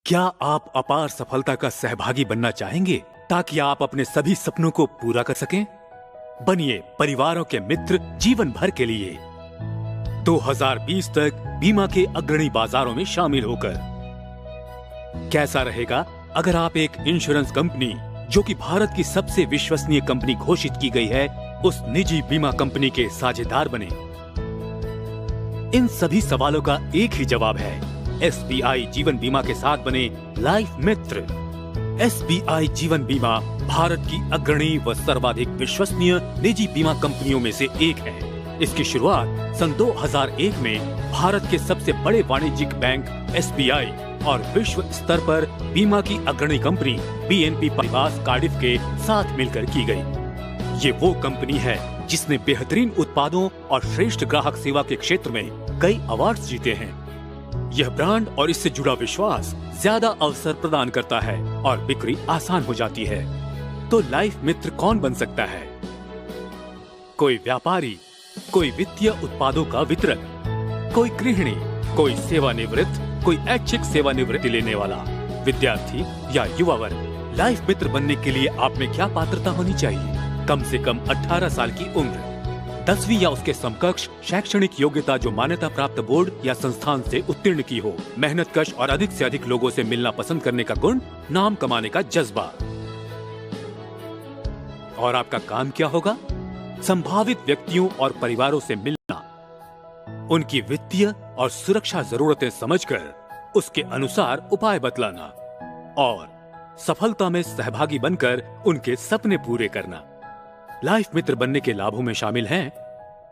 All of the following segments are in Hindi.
क्या आप अपार सफलता का सहभागी बनना चाहेंगे ताकि आप अपने सभी सपनों को पूरा कर सकें? बनिए परिवारों के मित्र जीवन भर के लिए। 2020 तक बीमा के अग्रणी बाजारों में शामिल होकर कैसा रहेगा अगर आप एक इंश्योरेंस कंपनी जो कि भारत की सबसे विश्वसनीय कंपनी घोषित की गई है, उस निजी बीमा कंपनी के साझेदार बने? इन सभी सवालों का एक ही जवाब है, SBI जीवन बीमा के साथ बने लाइफ मित्र। SBI जीवन बीमा भारत की अग्रणी व सर्वाधिक विश्वसनीय निजी बीमा कंपनियों में से एक है। इसकी शुरुआत सन 2001 में भारत के सबसे बड़े वाणिज्यिक बैंक SBI और विश्व स्तर पर बीमा की अग्रणी कंपनी BNP पारिबास कार्डिफ के साथ मिलकर की गई। ये वो कंपनी है जिसने बेहतरीन उत्पादों और श्रेष्ठ ग्राहक सेवा के क्षेत्र में कई अवार्ड्स जीते हैं। यह ब्रांड और इससे जुड़ा विश्वास ज्यादा अवसर प्रदान करता है और बिक्री आसान हो जाती है। तो लाइफ मित्र कौन बन सकता है? कोई व्यापारी, कोई वित्तीय उत्पादों का वितरक, कोई गृहिणी, कोई सेवानिवृत्त, कोई ऐच्छिक सेवानिवृत्ति लेने वाला, विद्यार्थी या युवा वर्ग। लाइफ मित्र बनने के लिए आप में क्या पात्रता होनी चाहिए? कम से कम 18 साल की उम्र, 10वीं या उसके समकक्ष शैक्षणिक योग्यता जो मान्यता प्राप्त बोर्ड या संस्थान से उत्तीर्ण की हो, मेहनतकश और अधिक से अधिक लोगों से मिलना पसंद करने का गुण, नाम कमाने का जज्बा। और आपका काम क्या होगा? संभावित व्यक्तियों और परिवारों से मिलना, उनकी वित्तीय और सुरक्षा जरूरतें समझकर उसके अनुसार उपाय बतलाना और सफलता में सहभागी बनकर उनके सपने पूरे करना। लाइफ मित्र बनने के लाभों में शामिल हैं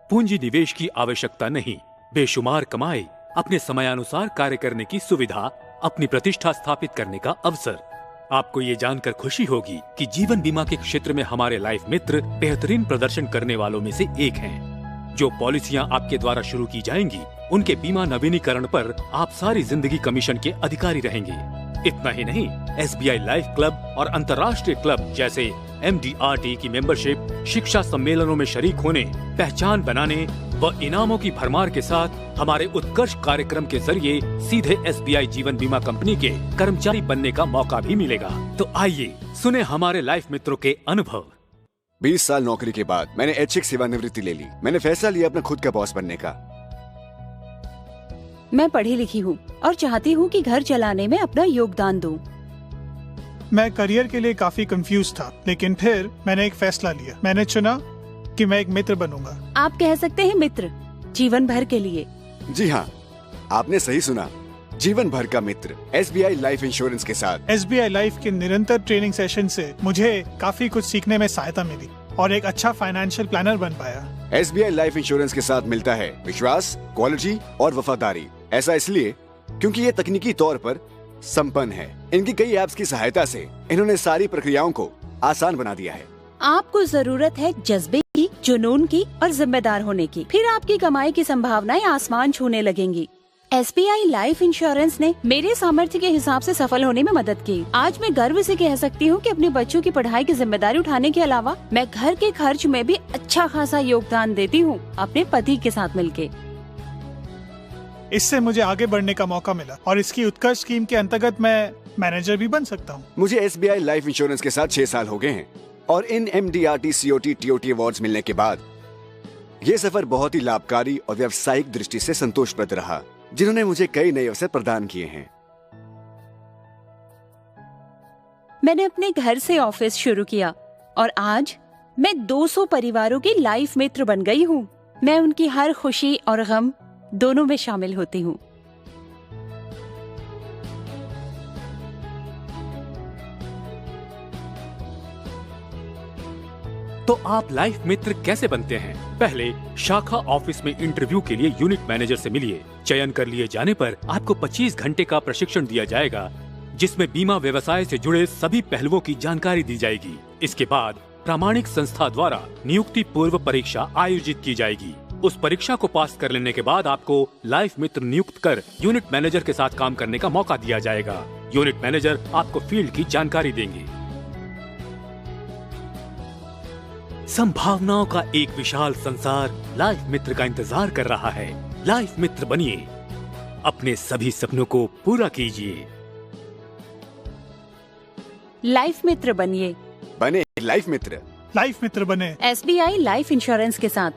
पूंजी निवेश की आवश्यकता नहीं, बेशुमार कमाई, अपने समयानुसार कार्य करने की सुविधा, अपनी प्रतिष्ठा स्थापित करने का अवसर। आपको ये जानकर खुशी होगी कि जीवन बीमा के क्षेत्र में हमारे लाइफ मित्र बेहतरीन प्रदर्शन करने वालों में से एक हैं। जो पॉलिसियां आपके द्वारा शुरू की जाएंगी, उनके बीमा नवीनीकरण पर आप सारी जिंदगी कमीशन के अधिकारी रहेंगे। इतना ही नहीं, SBI लाइफ क्लब और अंतर्राष्ट्रीय क्लब जैसे MDRT की मेंबरशिप, शिक्षा सम्मेलनों में शरीक होने, पहचान बनाने व इनामों की भरमार के साथ हमारे उत्कर्ष कार्यक्रम के जरिए सीधे SBI जीवन बीमा कंपनी के कर्मचारी बनने का मौका भी मिलेगा। तो आइए सुने हमारे लाइफ मित्रों के अनुभव। 20 साल नौकरी के बाद मैंने ऐच्छिक सेवानिवृत्ति ले ली। मैंने फैसला लिया अपना खुद का बॉस बनने का। मैं पढ़ी लिखी हूँ और चाहती हूँ कि घर चलाने में अपना योगदान दूं। मैं करियर के लिए काफी कंफ्यूज था, लेकिन फिर मैंने एक फैसला लिया। मैंने चुना कि मैं एक मित्र बनूंगा। आप कह सकते हैं मित्र, जीवन भर के लिए। जी हाँ, आपने सही सुना, जीवन भर का मित्र SBI लाइफ इंश्योरेंस के साथ। SBI लाइफ के निरंतर ट्रेनिंग सेशन से मुझे काफी कुछ सीखने में सहायता मिली और एक अच्छा फाइनेंशियल प्लानर बन पाया। SBI लाइफ इंश्योरेंस के साथ मिलता है विश्वास, क्वालिटी और वफादारी। ऐसा इसलिए क्योंकि ये तकनीकी तौर पर संपन्न है। इनकी कई ऐप्स की सहायता से इन्होंने सारी प्रक्रियाओं को आसान बना दिया है। आपको जरूरत है जज्बे की, जुनून की और जिम्मेदार होने की। फिर आपकी कमाई की संभावनाएं आसमान छूने लगेंगी। SBI लाइफ इंश्योरेंस ने मेरे सामर्थ्य के हिसाब से सफल होने में मदद की। आज मैं गर्व से कह सकती हूँ कि अपने बच्चों की पढ़ाई की जिम्मेदारी उठाने के अलावा मैं घर के खर्च में भी अच्छा खासा योगदान देती हूँ, अपने पति के साथ मिलके। इससे मुझे आगे बढ़ने का मौका मिला और इसकी उत्कर्ष स्कीम के अंतर्गत मैं मैनेजर भी बन सकता हूँ। मुझे SBI लाइफ इंश्योरेंस के साथ 6 साल हो गए हैं और इन MDRT COT TOT अवार्ड्स मिलने के बाद ये सफर बहुत ही लाभकारी और व्यावसायिक दृष्टि से संतोषप्रद रहा, जिन्होंने मुझे कई नए अवसर प्रदान किए हैं। मैंने अपने घर से ऑफिस शुरू किया और आज मैं 200 परिवारों की लाइफ मित्र बन गई हूँ। मैं उनकी हर खुशी और गम दोनों में शामिल होती हूँ। तो आप लाइफ मित्र कैसे बनते हैं? पहले शाखा ऑफिस में इंटरव्यू के लिए यूनिट मैनेजर से मिलिए। चयन कर लिए जाने पर आपको 25 घंटे का प्रशिक्षण दिया जाएगा, जिसमें बीमा व्यवसाय से जुड़े सभी पहलुओं की जानकारी दी जाएगी। इसके बाद प्रामाणिक संस्था द्वारा नियुक्ति पूर्व परीक्षा आयोजित की जाएगी। उस परीक्षा को पास कर लेने के बाद आपको लाइफ मित्र नियुक्त कर यूनिट मैनेजर के साथ काम करने का मौका दिया जाएगा। यूनिट मैनेजर आपको फील्ड की जानकारी देंगे। संभावनाओं का एक विशाल संसार लाइफ मित्र का इंतजार कर रहा है। लाइफ मित्र बनिए, अपने सभी सपनों को पूरा कीजिए। लाइफ मित्र बनिए। बने लाइफ मित्र। लाइफ मित्र बने। SBI लाइफ इंश्योरेंस के साथ।